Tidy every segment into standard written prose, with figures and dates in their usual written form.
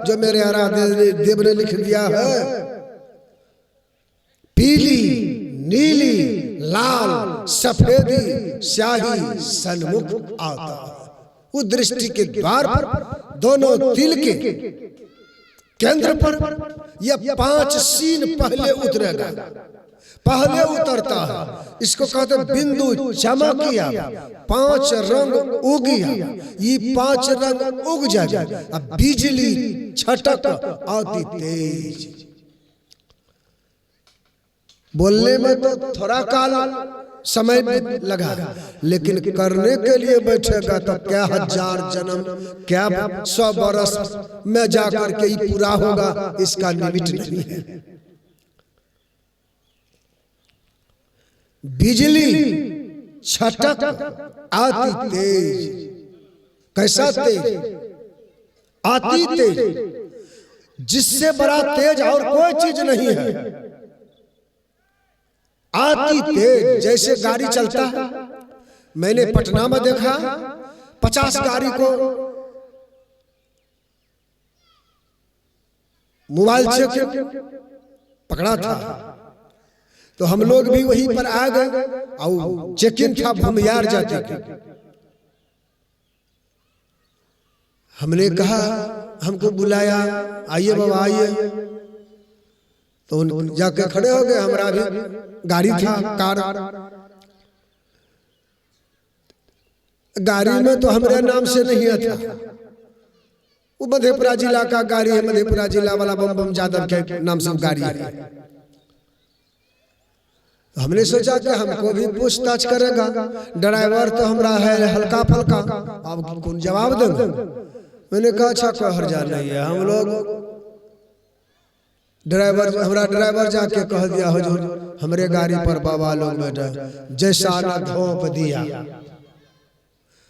जो मेरे आराध्य देव ने लिख दिया है, पीली नीली लाल सफेदी स्याही सन्मुख आता। उस दृष्टि के द्वार पर दोनों तिल के केंद्र पर यह 5 सीन पहले उतरेगा, पहले उतरता है। इसको कहते बिंदु चमकिया, 5 रंग उगिया, ये 5 रंग उग जाएगा। अब बिजली छटक आती तेज। बोलने में तो थोड़ा काल समय लगा, लेकिन करने के लिए बैठेगा तो क्या 1000 जन्म, क्या 100 बरस में जाकर के ही पूरा होगा, इसका लिमिट नहीं है। बिजली छटक आती तेज। कैसा तेज? आती तेज, जिससे बड़ा तेज और कोई चीज नहीं है। आती तेज, जैसे गाड़ी चलता है। मैंने पटना में देखा 50 गाड़ी को मोबाइल चेक पकड़ा था, तो हम लोग भी वहीं पर आ गए और चेकिंग था, भूमियार जाते थे। हमने कहा, हमको बुलाया, आइए बाबा आइए, तो जाके खड़े हो गए। हमारा भी गाड़ी था, कार। गाड़ी में तो हमारे नाम से नहीं था, वो मधेपुरा जिला का गाड़ी है, मधेपुरा जिला वाला बम बम यादव के नाम से गाड़ी है। हमने सोचा कि हमको भी पूछताछ करेगा, ड्राइवर तो हमारा है हल्का फल्का, अब कौन जवाब देंगे। मैंने कहा अच्छा कोई हर्जा नहीं है। हम लोग ड्राइवर, हमारा ड्राइवर जाके कह दिया, हुजूर हमरे गाड़ी पर बाबा लोग बैठा, जैसा ना धोप दिया।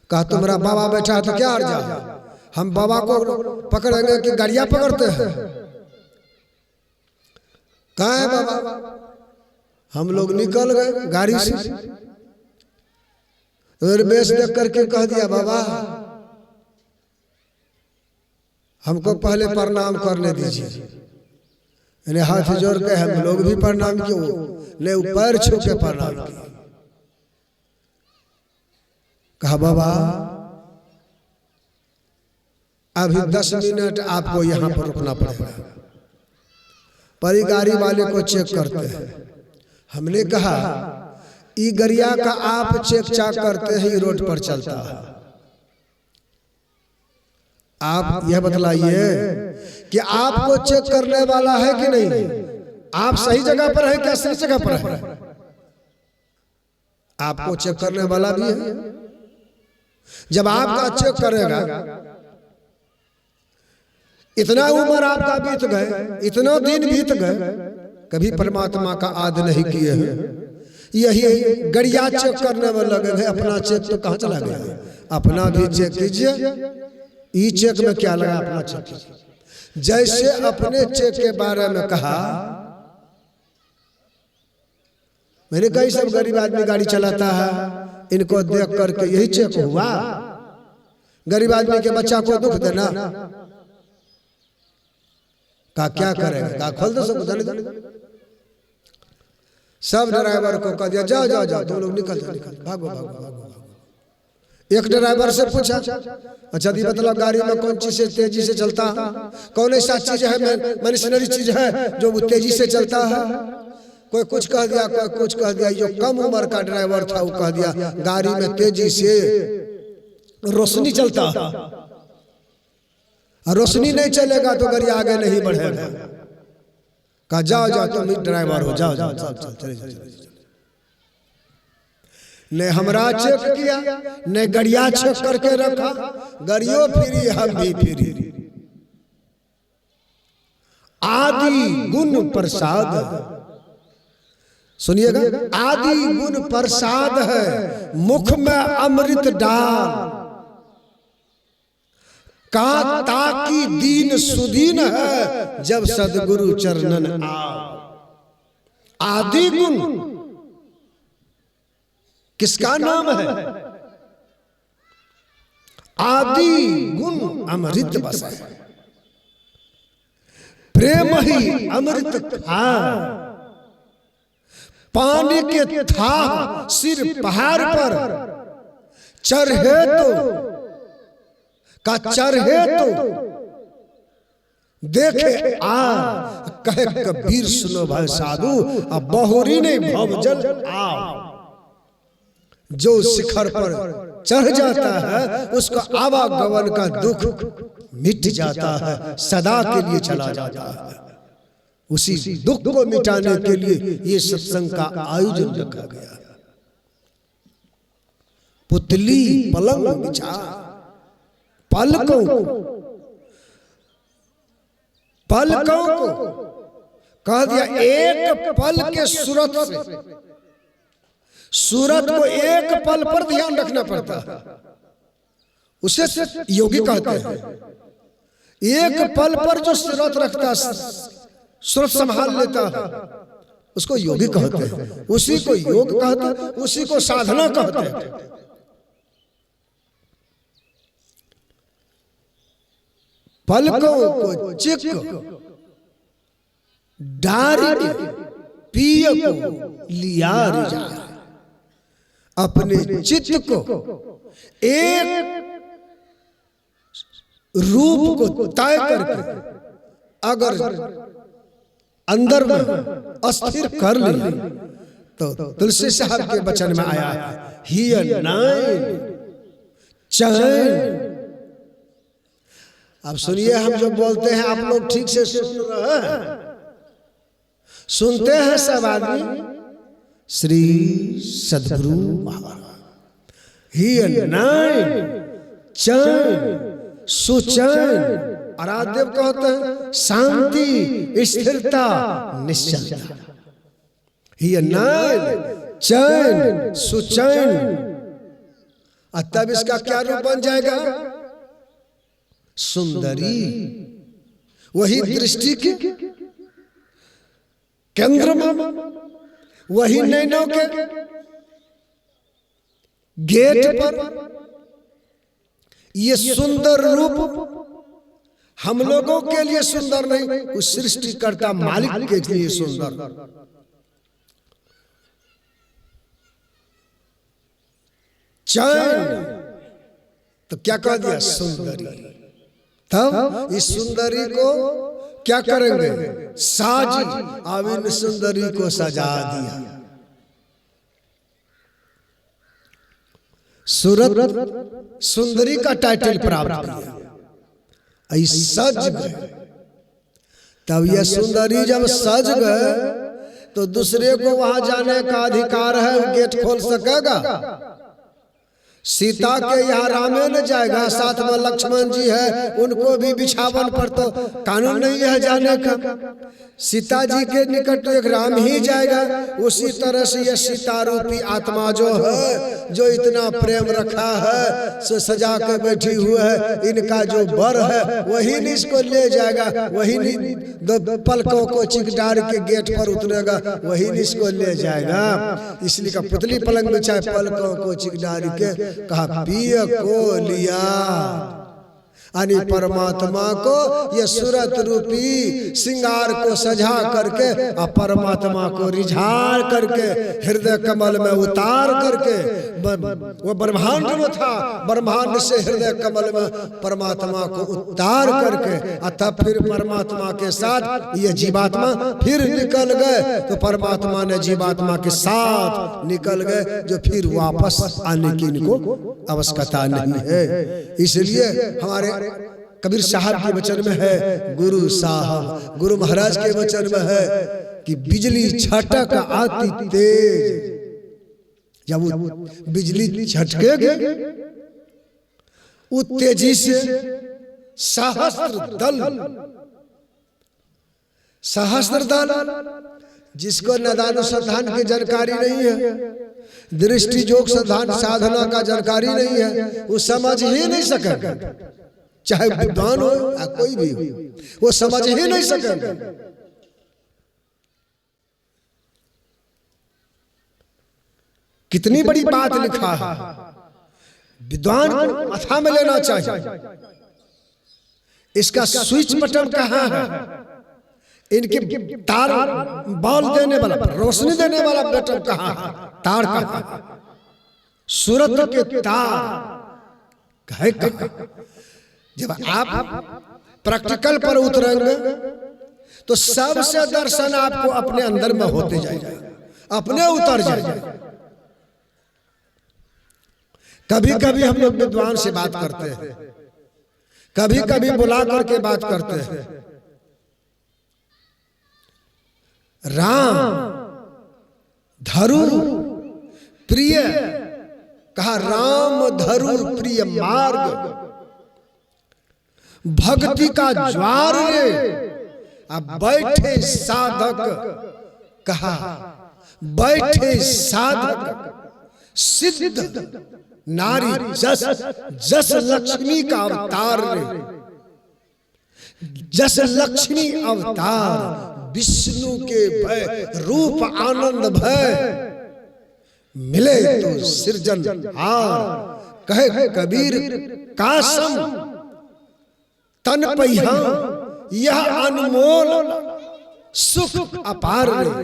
कहा तुम्हारा बाबा बैठा है तो क्या हर्जा, हम बाबा को पकड़ेंगे कि गाड़ियां पकड़ते हैं? कहाँ है बाबा? हम लोग निकल गए गाड़ी से। बेस देख करके कह दिया, बाबा हमको पहले प्रणाम करने दीजिए। हाथ जोड़ के हम लोग भी प्रणाम किए, ले पैर छू के प्रणाम किए। कहा बाबा अभी 10 मिनट आपको यहाँ पर रुकना पड़ेगा, परी गाड़ी वाले को चेक करते हैं। हमने कहा ई गरिया का आप चेक चाक करते हैं, रोड पर चलता है, आप यह बतलाइए कि आपको चेक करने वाला है कि नहीं? आप सही जगह पर है क्या सही जगह पर है? आपको चेक करने वाला भी है। जब आपका चेक करेगा, इतना उम्र आपका बीत गए, इतना दिन बीत गए, कभी परमात्मा का आद नहीं किए हैं। यही गरिया चेक करने में लगे हैं। अपना चेक तो कहाँ चला गया? अपना भी चेक कीजिए। ई चेक में क्या लगा, अपना चेक कीजिए। जैसे अपने चेक के बारे में कहा, मैंने कहा सब गरीब आदमी गाड़ी चलाता है, इनको देख करके यही चेक हुआ। गरीब आदमी के बच्चा को दुख देना, का क्या करेगा? का खोल दो सब। सब ड्राइवर को कह दिया जाओ जाओ जाओ, तुम लोग निकल जाओ, निकल भागो भागो भागो। एक ड्राइवर से पूछा, अच्छा दी मतलब गाड़ी में कौन चीज से तेजी से चलता है? कौन ऐसा चीज है, मशीनरी चीज है जो तेजी से चलता है? कोई कुछ कह दिया, कोई कुछ कह दिया। जो कम उम्र का ड्राइवर था वो कह दिया गाड़ी में तेजी से रोशनी चलता है, रोशनी नहीं चलेगा तो गाड़ी आगे नहीं बढ़ेगा। कहा जाओ जाओ तुम ड्राइवर हो, जाओ जाओ चले जाओ। ने हमरा चेक किया, ने गड़िया चेक करके रखा। गड़ियों फ्री, हम भी फ्री। आदि गुण प्रसाद, सुनिएगा, आदि गुण प्रसाद है, मुख में अमृत डाल का ताकि दीन सुदीन है, जब सदगुरु चरणन आओ। आदि गुण किसका नाम है? आदि गुण अमृत बस है। प्रेम ही अमृत था, पानी के था सिर पहाड़ पर, चढ़े तो देखे आ, कहे कबीर सुनो भाई साधु, अब बहुरी नहीं भवजल आओ। जो शिखर पर चढ़ जाता है उसको आवागमन का दुख मिट जाता है, सदा के लिए चला जाता है। उसी दुख को मिटाने के लिए ये सत्संग का आयोजन रखा गया। पुतली पलंग बिछा पलकों को कह दिया, एक पल के सूरत को एक पल पर ध्यान रखना पड़ता है। उसे योगी कहते हैं। एक पल पर जो सूरत रखता है, सूरत संभाल लेता है, उसको योगी कहते हैं। उसी को योग कहते हैं, उसी को साधना कहते हैं। पलकों को चिक डारी पिय को लिया रिजा, अपने चित्त को एक रूप को तय करके अगर अंदर में अस्थिर कर ले तो तुलसी साहब के वचन में आया ही नाइन चैन। अब सुनिए, हम जो बोलते हैं आप लोग ठीक से सुन रहे हैं, सुनते हैं सब आदमी। श्री सद्गुरु महाराज ही नाइन चैन सुचैन, आराध्य कहते हैं शांति स्थिरता निश्चलता। ही नाइन चैन सुचैन, तब इसका क्या रूप बन जाएगा? सुंदरी। वही दृष्टि के केंद्र में, वही नैनों के गेट पर ये सुंदर रूप हम लोगों के लिए सुंदर नहीं, उस सृष्टिकर्ता मालिक के लिए सुंदर। चैन तो क्या कह दिया? सुंदरी। तब इस सुंदरी को क्या करेंगे? साजी। अब इन सुंदरी को सजा दिया। सूरत सुंदरी का टाइटल प्राप्त किया। सज गए। तब यह सुंदरी जब सज गए तो दूसरे को वहां जाने का अधिकार है, वो गेट खोल सकेगा? सीता के यहाँ रामेण जाएगा, साथ में लक्ष्मण जी है, उनको भी बिछावन पर तो कानून नहीं है जाने का। सीता जी के निकट एक राम ही जाएगा। उसी तरह से ये सीता रूपी आत्मा जो है, जो इतना प्रेम रखा है, सो सजा के बैठी हुई है, इनका जो बर है वही नहीं इसको ले जाएगा, वही नहीं दो पलकों को चिकडार के गेट पर उतरेगा, वही नहीं इसको ले जाएगा। इसलिए का पुतली पलंग में चाहे पलकों को चिकडार के कहा पिय को लिया, यानी परमात्मा को ये सूरत रूपी श्रृंगार को सजा करके और परमात्मा को रिझार करके हृदय कमल में उतार करके, वो ब्रह्मांड में था, ब्रह्मांड से हृदय कमल में परमात्मा को उतार करके तब फिर परमात्मा के साथ ये जीवात्मा फिर निकल गए। तो परमात्मा ने जीवात्मा के साथ निकल गए, जो फिर वापस आने की इनको आवश्यकता नहीं है। इसलिए हमारे कबीर साहब के वचन में है, गुरु साहब गुरु महाराज के वचन में है कि बिजली छटक आती तेज, जब वो बिजली झटकेगी उस तेजी से सहस्त्र दल जिसको नदानुसंधान की जानकारी नहीं है, दृष्टि योग साधना का जानकारी नहीं है, वो समझ ही नहीं सकेगा। चाहे विद्वान हो या कोई भी हो, वो समझ ही नहीं सकेगा। कितनी बड़ी बात लिखा है, विद्वान को माथा में लेना चाहिए। इसका स्विच बटन कहाँ है? इनके तार बॉल देने वाला, रोशनी देने वाला बटन कहाँ है? तार कहाँ? सूरत के तार है कहाँ? जब आप प्रैक्टिकल पर उतरेंगे तो सबसे दर्शन आपको अपने अंदर में होते जाएगा, अपने उतर जाएगा। कभी कभी हम लोग विद्वान से बात करते हैं, कभी कभी बुला करके बात करते हैं। राम धरु प्रिय कहा, राम धरु प्रिय मार्ग भक्ति का ज्वार रे, अब बैठे साधक कहा, बैठे साधक सिद्ध नारी जस जस लक्ष्मी का अवतार रे, जस लक्ष्मी अवतार विष्णु के भय रूप आनंद भय मिले तो सृजन हार। कहे कबीर कासम तन पहिया यह अनमोल सुख अपार रे,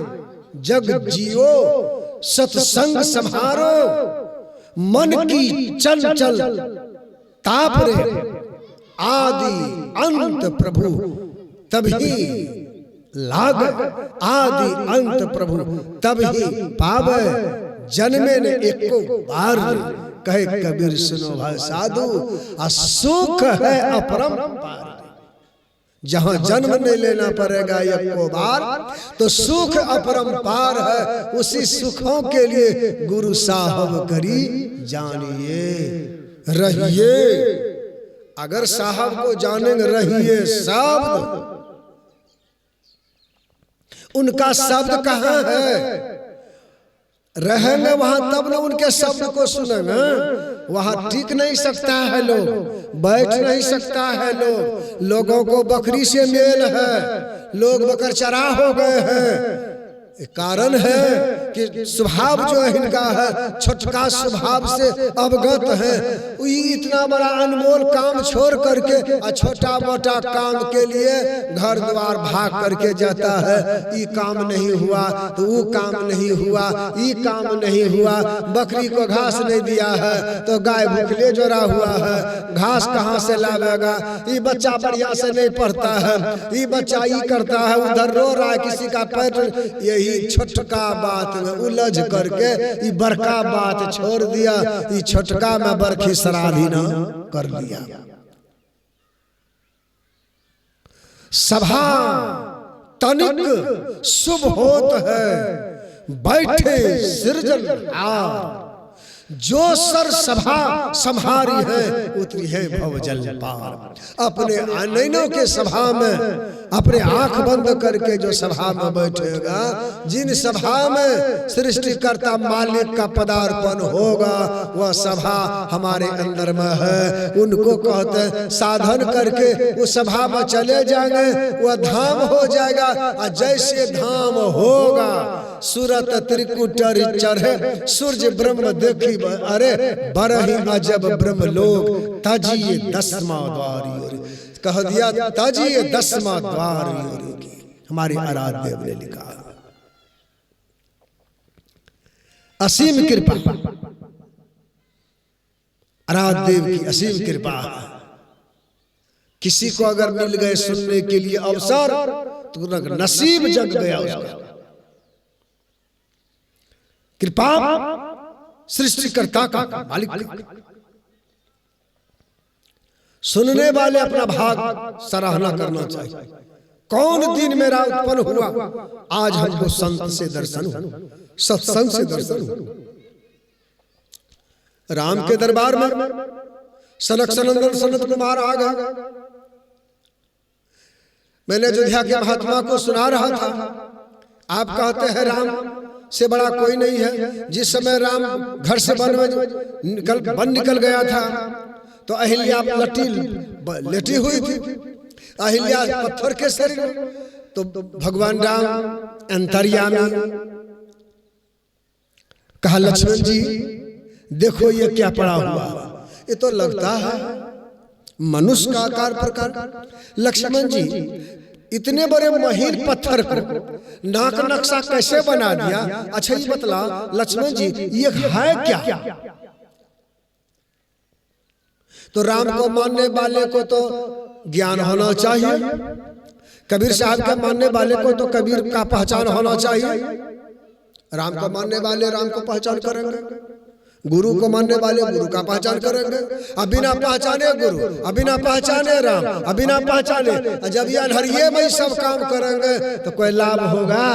जग जियो सत्संग संहारो मन की चंचल ताप रे, आदि अंत प्रभु तभी लाग, आदि अंत प्रभु तभी पावे, जन्मे ने एको बार रे। कहे कबीर सुनो भाई साधु, सुख है अपरंपार, जहां जन्म नहीं लेना पड़ेगा एको बार, तो सुख अपरंपार है। उसी सुखों के लिए गुरु साहब करी जानिए रहिए। अगर साहब को जानेंगे रहिए शब्द, उनका शब्द कहाँ है? रहेंगे वहां तब ना उनके शब्द को सुनेंगे। वहां टिक नहीं सकता है लोग, बैठ नहीं सकता है लोग, लोगों को बकरी से मेल है, लोग बकर चरा हो गए हैं। कारण है कि स्वभाव जो है इनका है छोटका स्वभाव से अवगत है। इतना बड़ा अनमोल काम छोड़ करके छोटा मोटा काम के लिए घर द्वार भाग करके जाता है। ये काम नहीं हुआ तो वो काम नहीं हुआ, ये काम नहीं हुआ, बकरी को घास नहीं दिया है तो गाय भूखले जोड़ा हुआ है, घास कहाँ से लावेगा? ये बच्चा बढ़िया से नहीं पढ़ता है, ये बच्चा ये करता है, उधर रो रहा है, किसी का पैर। यही छोटका बात में उलझ करके ये बड़का बात छोड़ दिया, ये छोटका में बरखी शराबी न कर लिया। सभा तनिक शुभ होत है, बैठे सृजनहार, जो सर सभा संहारी है उतरी है भवजल पार। अपने आनैनों के सभा में अपने आंख बंद करके जो सभा में बैठेगा, जिन सभा में सृष्टिकर्ता मालिक का पदार्पण होगा, वह सभा हमारे अंदर में है। उनको कहते हैं साधन करके उस सभा में चले जाएंगे, वह धाम हो जाएगा। और जैसे धाम होगा, सूरत त्रिकुटर चढ़े सूर्य ब्रह्म देखी, अरे बरही अजब ब्रह्म लोग, तजिए दसवां द्वार कह दिया, तजिए दसवां द्वार। हमारे आराध्य देव ने लिखा, असीम कृपा, आराध्य देव की असीम कृपा। किसी को अगर मिल गए सुनने के लिए अवसर तो नसीब जग गया उसका। कृपा सृष्टिकर्ता का मालिक। सुनने वाले अपना भाग सराहना करना चाहिए। कौन दिन मेरा उत्पन्न हुआ, आज हमको संत से दर्शन हुआ, सत्संग से दर्शन हुआ। राम के दरबार में सनक सनंदन सनत कुमार आ गए। मैंने अयोध्या के महात्मा को सुना रहा था, आप कहते हैं राम से बड़ा कोई नहीं है। जिस समय राम घर से वन निकल गया था तो अहिल्या लेटी हुई थी। अहिल्या पत्थर के शरीर, तो भगवान राम अंतर्यामी कहा, लक्ष्मण जी देखो ये क्या पड़ा हुआ, ये तो लगता है मनुष्य का आकार प्रकार। लक्ष्मण जी इतने बड़े महीन पत्थर को नाक नक्शा कैसे बना दिया? अच्छा ये बतला लक्ष्मण जी ये है क्या? तो राम को मानने वाले को तो ज्ञान होना चाहिए, कबीर साहब के मानने वाले को तो कबीर का पहचान होना चाहिए, राम को मानने वाले राम को पहचान करेंगे, गुरु को मानने वाले गुरु का पहचान करेंगे। अब बिना पहचाने गुरु, अब बिना पहचाने राम, अब बिना पहचाने जब ये अनहरिये में सब काम करेंगे तो कोई लाभ होगा?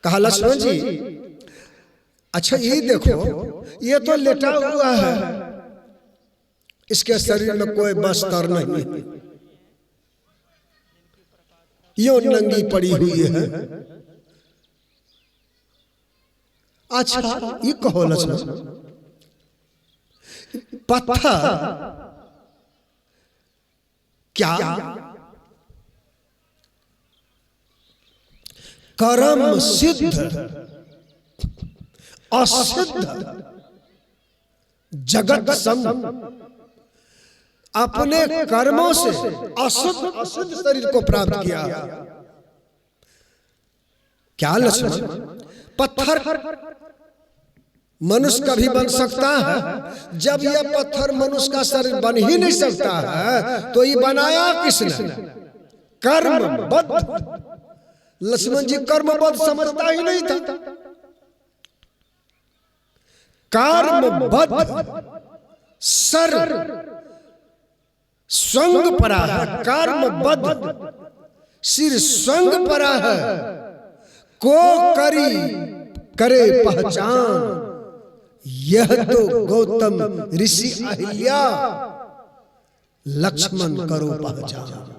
कहा लक्ष्मण जी अच्छा ये देखो ये तो लेटा हुआ है, इसके शरीर में कोई बस्तर नहीं, यो नंगी पड़ी हुई है। अच्छा ये कहो लक्ष्मण पत्थर क्या कर्म सिद्ध असिद्ध जगत संग अपने कर्मों से असिद्ध शरीर को प्राप्त किया? क्या लक्ष्मण पत्थर मनुष्य कभी बन सकता है? जब यह पत्थर मनुष्य का शरीर बन ही नहीं सकता है तो ये बनाया किसने? कर्मबद्ध। लक्ष्मण जी कर्मबद्ध समझता ही नहीं था। कर्मबद्ध सर स्वंग परा है, कर्मबद्ध सिर स्वंग परा है, को करी करे पहचान, यह तो गौतम ऋषि अहिल्या, लक्ष्मण करो पहचान।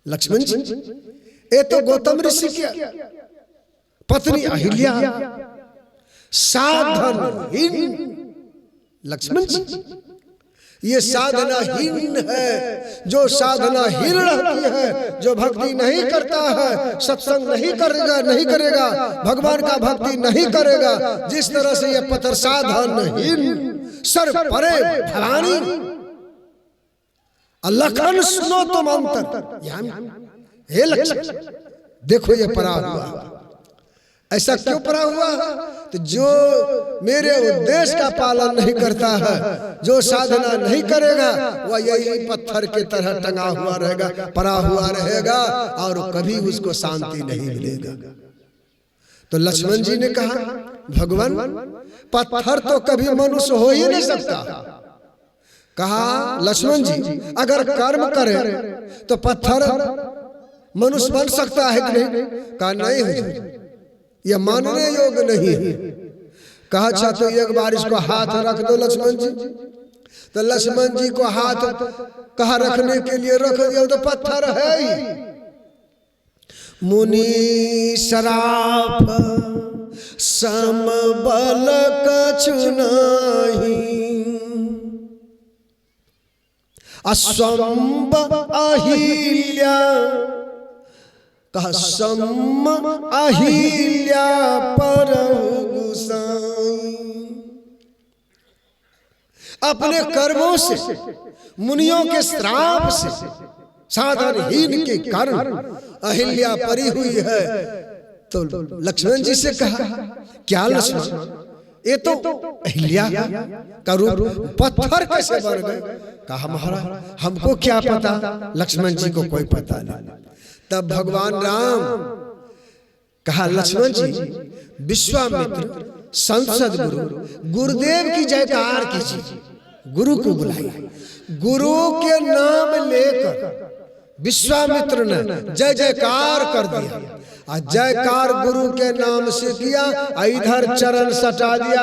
लक्ष्मण जी ये तो गौतम ऋषि की पत्नी अहिल्या साधनहीन। लक्ष्मण जी ये साधनाहीन है, जो साधनाहीन रहती है, जो भक्ति नहीं करता है, सत्संग नहीं करेगा, भगवान का भक्ति नहीं करेगा, जिस तरह से ये पत्थर साधनहीन सर परे भवानी। लखन सुनो तुम अंतर, हे लक्ष्मण देखो ये परा हुआ। ऐसा क्यों परा हुआ? तो जो मेरे उद्देश्य का पालन नहीं करता है, जो साधना नहीं करेगा, वह यही पत्थर की तरह टंगा हुआ रहेगा, परा हुआ रहेगा और कभी उसको शांति नहीं मिलेगा। तो लक्ष्मण जी ने कहा भगवान पत्थर तो कभी मनुष्य हो ही नहीं सकता। कहा लक्ष्मण जी अगर कर्म करे तो पत्थर मनुष्य बन सकता है कि नहीं? कहा नहीं, यह मानने योग्य नहीं है। कहा अच्छा तो एक बार इसको हाथ रख दो लक्ष्मण जी। तो लक्ष्मण जी को हाथ कहा रखने के लिए रख दिया, तो पत्थर है ही। मुनि शराफ समबल कछु नहीं, अस्वंब अहिल्या, कहा सम अहिल्या परहु गुसाई। अपने कर्मों से, मुनियों के श्राप से, साधनहीन के कारण अहिल्या परी हुई है। तो लक्ष्मण जी से कहा क्या लक्ष्मण ये तो अहिल्या का रूप पत्थर कैसे बन गए? कहा महाराज हमको क्या पता, लक्ष्मण जी को कोई पता नहीं। तब भगवान राम कहा लक्ष्मण जी विश्वामित्र संत सदगुरु गुरुदेव की जयकार कीजिए। गुरु को बुलाइए। गुरु के नाम लेकर विश्वामित्र ने जय जयकार कर दिया। जयकार गुरु के नाम से किया, इधर चरण सटा दिया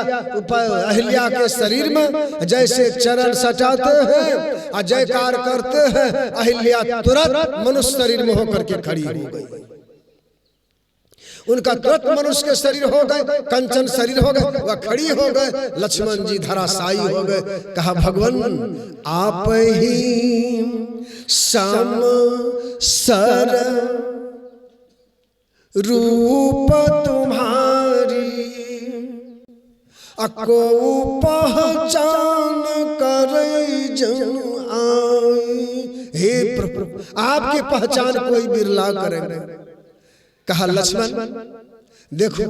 अहिल्या के शरीर में। जैसे चरण सटाते हैं जयकार करते हैं, अहिल्या तुरंत मनुष्य शरीर में होकर के खड़ी हो गई। उनका तुरंत मनुष्य के शरीर हो गए, कंचन शरीर हो गए, वह खड़ी हो गए। लक्ष्मण जी धराशायी हो गए। कहा भगवान आप ही सम सर रूप तुम्हारी, अको पहचान करे जन आई। हे प्रभु आपकी पहचान कोई बिरला करेंगे। कहा लक्ष्मण देखो,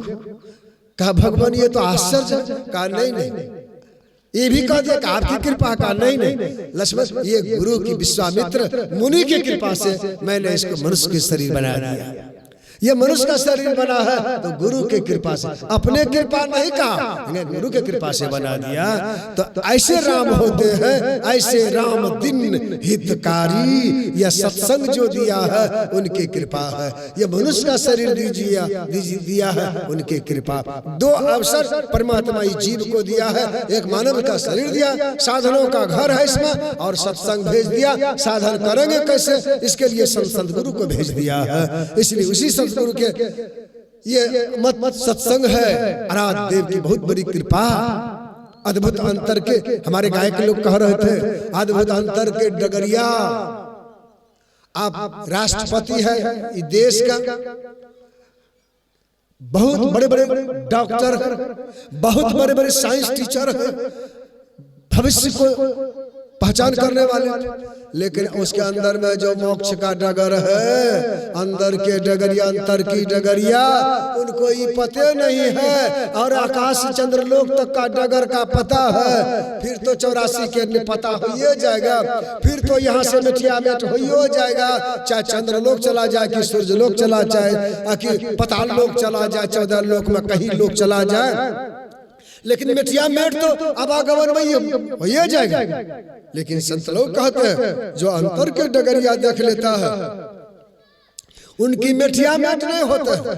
कहा भगवान ये तो आश्चर्य। कहा नहीं नहीं, ये भी कह दिया कि आपकी कृपा। का नहीं नहीं लक्ष्मण, ये गुरु की विश्वामित्र मुनि की कृपा से मैंने इसको मनुष्य के शरीर बना दिया। ये मनुष्य का शरीर बना है तो गुरु की कृपा से, अपने कृपा नहीं कहा, गुरु की कृपा से बना दिया। तो ऐसे राम होते हैं, ऐसे राम दिन हितकारी। यह सत्संग जो दिया है उनकी कृपा है। यह मनुष्य का शरीर दिया है उनकी कृपा। दो अवसर परमात्मा इस जीव को दिया है, एक मानव का शरीर दिया, साधनों का घर है इसमें, और सत्संग भेज दिया। साधन करेंगे कैसे, इसके लिए संत गुरु को भेज दिया है। इसलिए उसी गुरु के ये मत सत्संग है। आराध्य देव की बहुत बड़ी कृपा। अद्भुत अंतर के हमारे गायक लोग कह रहे थे, अद्भुत अंतर के डगरिया। आप राष्ट्रपति है इस देश का, बहुत बड़े बड़े डॉक्टर है, बहुत बड़े बड़े साइंस टीचर है, भविष्य को पहचान करने वाले, लेकिन उसके अंदर में जो मोक्ष का डगर है, अंदर के डगरिया, अंतर की डगरिया, उनको ये पते नहीं है। और आकाश चंद्रलोक तक का डगर का पता है, फिर तो 84 के पता हो ही जाएगा, फिर तो यहाँ से मिठिया मेट हो जाएगा। चाहे चंद्रलोक चला जाए कि सूर्यलोक चला जाए कि पताल लोक चला जाए, 14 लोक में कहीं लोक चला जाए, लेकिन मिठिया मेट तो आवागमन में हो जाएगा। लेकिन संत लोग कहते हैं जो अंतर के डगरिया देख लेता है उनकी मिठिया मेट नहीं होता है।